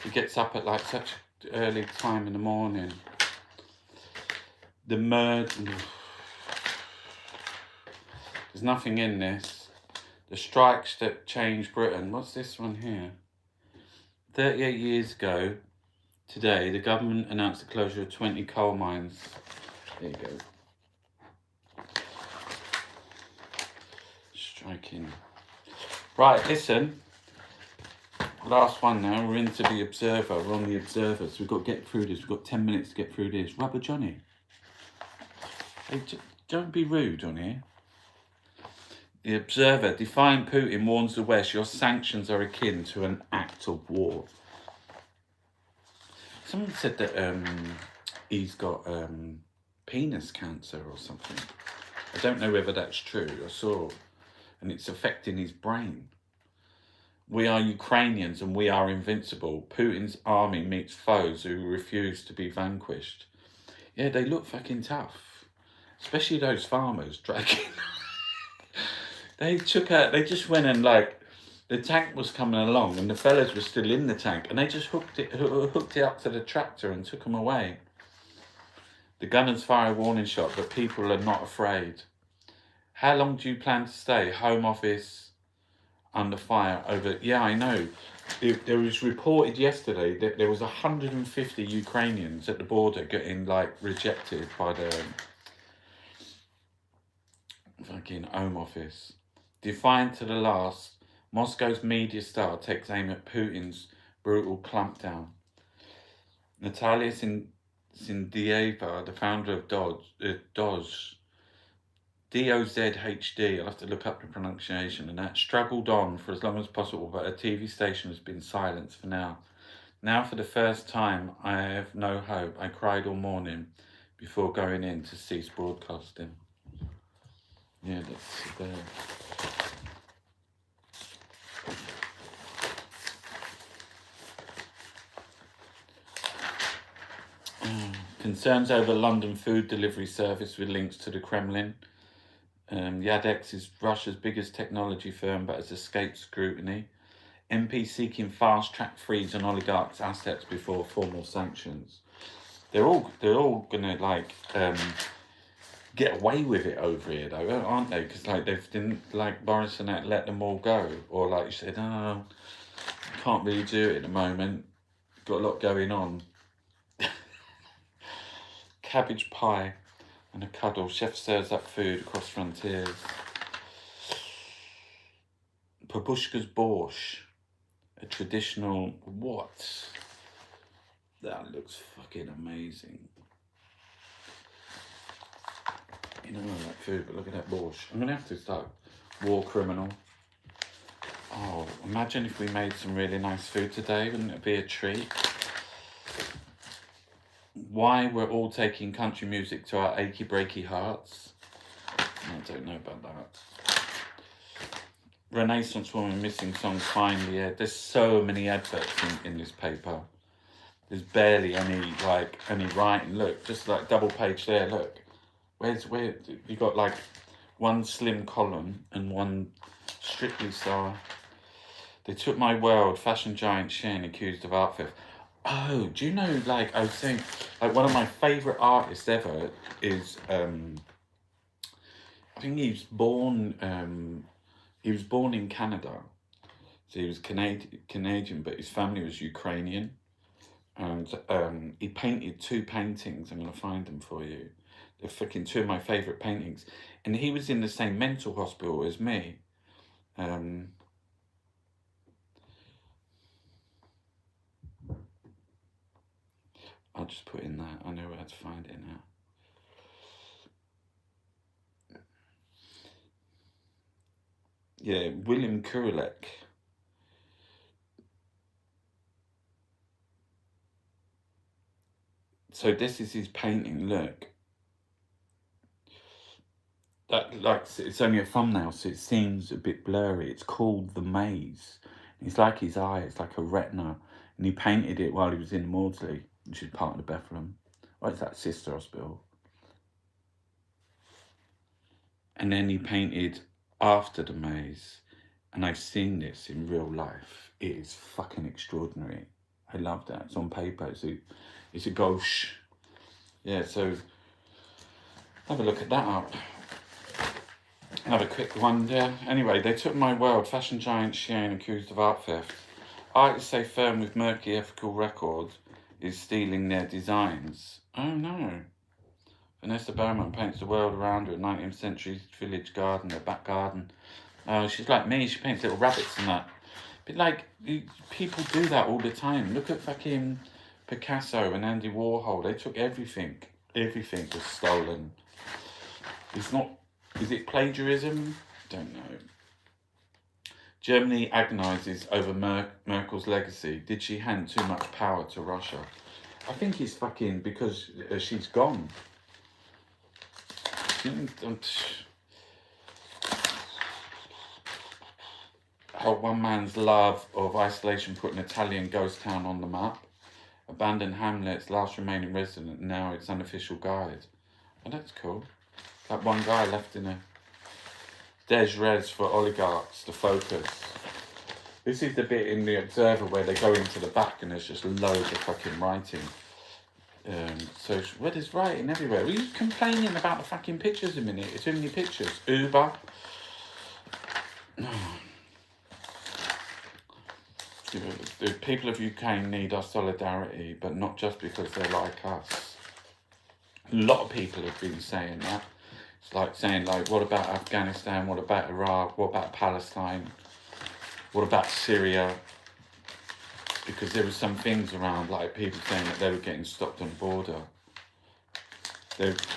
Speaker 1: He gets up at like such early time in the morning. The murder... There's nothing in this. The strikes that changed Britain. What's this one here? 38 years ago, today, the government announced the closure of 20 coal mines. There you go. Striking. Right, listen. Last one now. We're into the Observer. We're on the Observer, so we've got to get through this. We've got 10 minutes to get through this. Rubber Johnny. Hey, don't be rude on here. The Observer, defying Putin, warns the West, your sanctions are akin to an act of war. Someone said that he's got penis cancer or something. I don't know whether that's true. I saw, and it's affecting his brain. We are Ukrainians and we are invincible. Putin's army meets foes who refuse to be vanquished. Yeah, they look fucking tough. Especially those farmers dragging. They just went and like, the tank was coming along and the fellas were still in the tank and they just hooked it up to the tractor and took them away. The gunners fire a warning shot, but people are not afraid. How long do you plan to stay? Home Office under fire over... Yeah, I know. There was reported yesterday that there was 150 Ukrainians at the border getting like rejected by the fucking Home Office. Defiant to the last, Moscow's media star takes aim at Putin's brutal clampdown. Natalia Sindieva, the founder of DOZHD, I'll have to look up the pronunciation and that, struggled on for as long as possible, but her TV station has been silenced for now. Now for the first time, I have no hope. I cried all morning before going in to cease broadcasting. Yeah, that's there. Concerns over London food delivery service with links to the Kremlin. Yandex is Russia's biggest technology firm but has escaped scrutiny. MP seeking fast-track freeze on oligarchs' assets before formal sanctions. They're all gonna like get away with it over here though, aren't they? Because like they didn't like Boris and that let them all go, or like you said, oh, can't really do it at the moment. Got a lot going on. Cabbage pie and a cuddle. Chef serves up food across frontiers. Babushka's borscht, a traditional what? That looks fucking amazing. You know I like food, but look at that borscht. I'm gonna have to start War Criminal. Oh, imagine if we made some really nice food today. Wouldn't it be a treat? Why we're all taking country music to our achy breaky hearts. I don't know about that. Renaissance Woman missing song finally. Yeah, there's so many adverts in this paper. There's barely any writing. Look, just like double page there. Look, where you got like one slim column and one Strictly star. They took my world. Fashion giant Shein accused of art theft. Oh, do you know, like, I was saying, like, one of my favourite artists ever is, I think he was born in Canada. So he was Canadian, but his family was Ukrainian. And he painted 2 paintings. I'm going to find them for you. They're fucking 2 of my favourite paintings. And he was in the same mental hospital as me. I'll just put in that. I know where to find it now. Yeah, William Kurelek. So this is his painting, look. That, like, it's only a thumbnail, so it seems a bit blurry. It's called The Maze. It's like his eye, it's like a retina. And he painted it while he was in Maudsley, which is part of the Bethlehem. Or it's that sister hospital. And then he painted after The Maze. And I've seen this in real life. It is fucking extraordinary. I love that. It's on paper. It's a gauche. Yeah, so have a look at that up. Another quick one there. Anyway, they took my world. Fashion giant Shein accused of art theft. Artists say firm with murky ethical record is stealing their designs. Oh no. Vanessa Bowman paints the world around her, 19th century village garden, her back garden. Oh, she's like me, she paints little rabbits and that. But like, people do that all the time. Look at fucking Picasso and Andy Warhol. They took everything. Everything was stolen. It's not, is it plagiarism? Don't know. Germany agonises over Merkel's legacy. Did she hand too much power to Russia? I think it's fucking because she's gone. How one man's love of isolation put an Italian ghost town on the map. Abandoned hamlets, last remaining resident, now its unofficial guide. Oh, that's cool. That one guy left in a Des Res for oligarchs, the focus. This is the bit in the Observer where they go into the back and there's just loads of fucking writing. So where there's writing everywhere. Were you complaining about the fucking pictures a minute? It's too many pictures. Uber. The people of Ukraine need our solidarity, but not just because they're like us. A lot of people have been saying that. It's like saying, like, what about Afghanistan? What about Iraq? What about Palestine? What about Syria? Because there were some things around, like people saying that they were getting stopped on the border.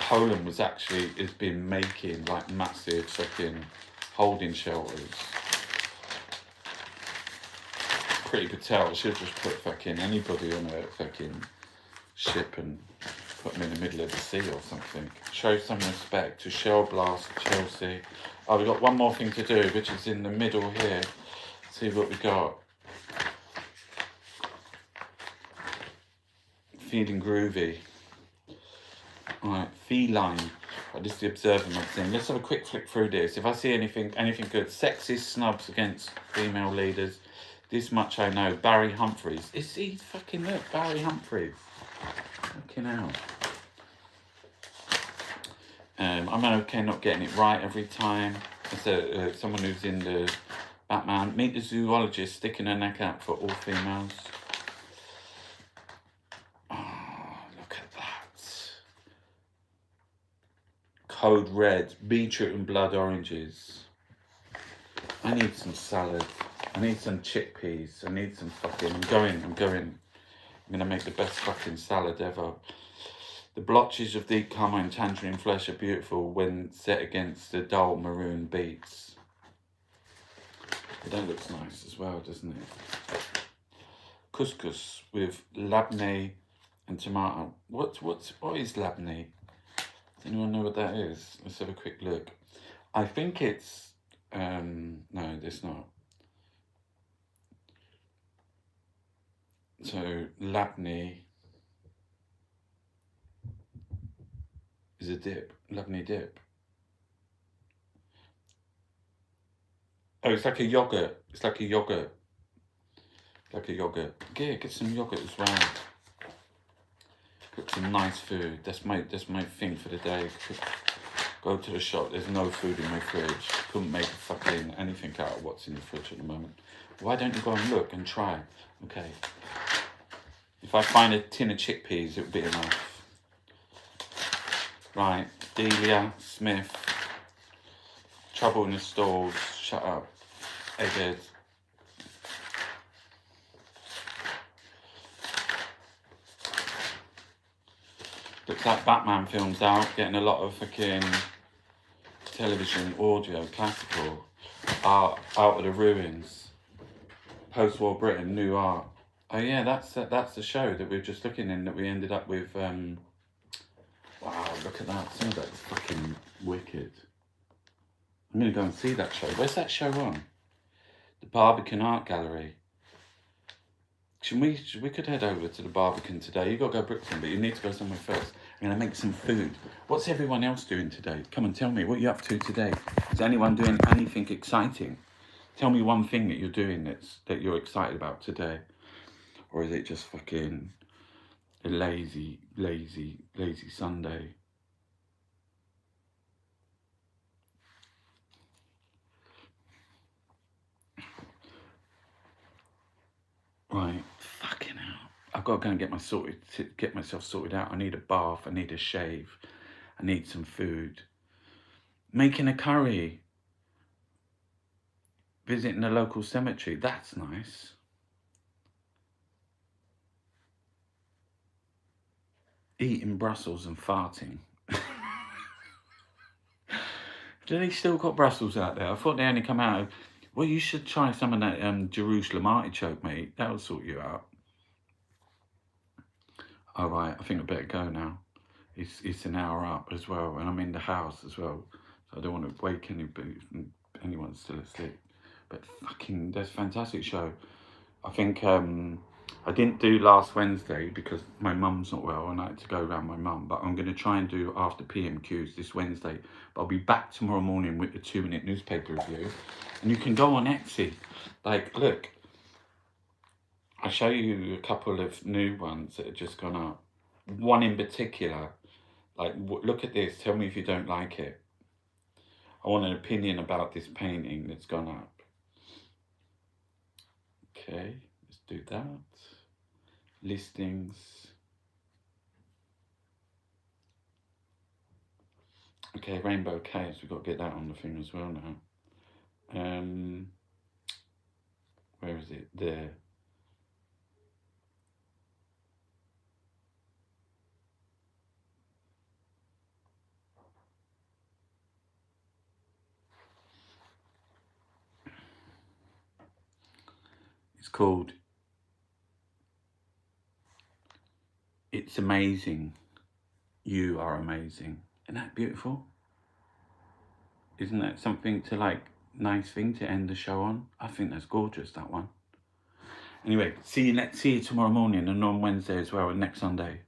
Speaker 1: Poland has been making like massive fucking holding shelters. Priti Patel should just put fucking anybody on a fucking ship and put them in the middle of the sea or something. Show some respect to Shell Blast Chelsea. Oh, we've got one more thing to do, which is in the middle here. See what we got. Feeling groovy. Alright, Feline. Right, this is the Observer magazine. Let's have a quick flick through this. If I see anything good. Sexist snubs against female leaders. This much I know. Barry Humphries. Is he fucking look? Barry Humphries. Fucking hell. I'm okay not getting it right every time. As someone who's in the Batman. Meet the zoologist sticking her neck out for all females. Code Red, beetroot and blood oranges. I need some salad. I need some chickpeas. I need some fucking... I'm going. I'm going to make the best fucking salad ever. The blotches of deep colour and tangerine flesh are beautiful when set against the dull maroon beets. That looks nice as well, doesn't it? Couscous with labneh and tomato. What is labneh? Does anyone know what that is? Let's have a quick look. I think it's... no, it's not. So, labneh is a dip. Labneh dip. Oh, it's like a yogurt. It's like a yogurt. Like a yogurt. Yeah, get some yogurt as well. Cook some nice food. That's my thing for the day. Go to the shop. There's no food in my fridge. Couldn't make fucking anything out of what's in the fridge at the moment. Why don't you go and look and try? Okay. If I find a tin of chickpeas, it would be enough. Right. Delia Smith. Trouble in the stalls. Shut up. Egghead. Looks like Batman films out, getting a lot of fucking television, audio, classical, art, out of the ruins. Post-war Britain, new art. Oh yeah, that's the show that we were just looking in, that we ended up with. Wow, look at that. Some of that's fucking wicked. I'm going to go and see that show. Where's that show on? The Barbican Art Gallery. We could head over to the Barbican today. You've got to go Brixton, but you need to go somewhere first. I'm going to make some food. What's everyone else doing today? Come and tell me, what are you up to today? Is anyone doing anything exciting? Tell me one thing that you're doing that you're excited about today. Or is it just fucking a lazy Sunday? Right, fucking hell. I've got to go and get myself sorted out. I need a bath, I need a shave, I need some food. Making a curry. Visiting a local cemetery, that's nice. Eating Brussels and farting. Do they still got Brussels out there? I thought they only come out of... Well, you should try some of that Jerusalem artichoke, mate. That'll sort you out. All right, I think I better go now. It's an hour up as well, and I'm in the house as well, so I don't want to wake anyone still asleep. But fucking, that's a fantastic show. I think I didn't do last Wednesday because my mum's not well and I had to go around my mum, but I'm going to try and do after PMQs this Wednesday. But I'll be back tomorrow morning with the 2-minute newspaper review. And you can go on Etsy. Like, look, I'll show you a couple of new ones that have just gone up. One in particular, like, look at this, tell me if you don't like it. I want an opinion about this painting that's gone up. Okay, let's do that. Listings. Okay, Rainbow Caves, we've got to get that on the thing as well now. Where is it? There. It's called It's Amazing. You Are Amazing. Isn't that beautiful? Isn't that something to like, nice thing to end the show on? I think that's gorgeous, that one. Anyway, let's see you tomorrow morning and on Wednesday as well, and next Sunday.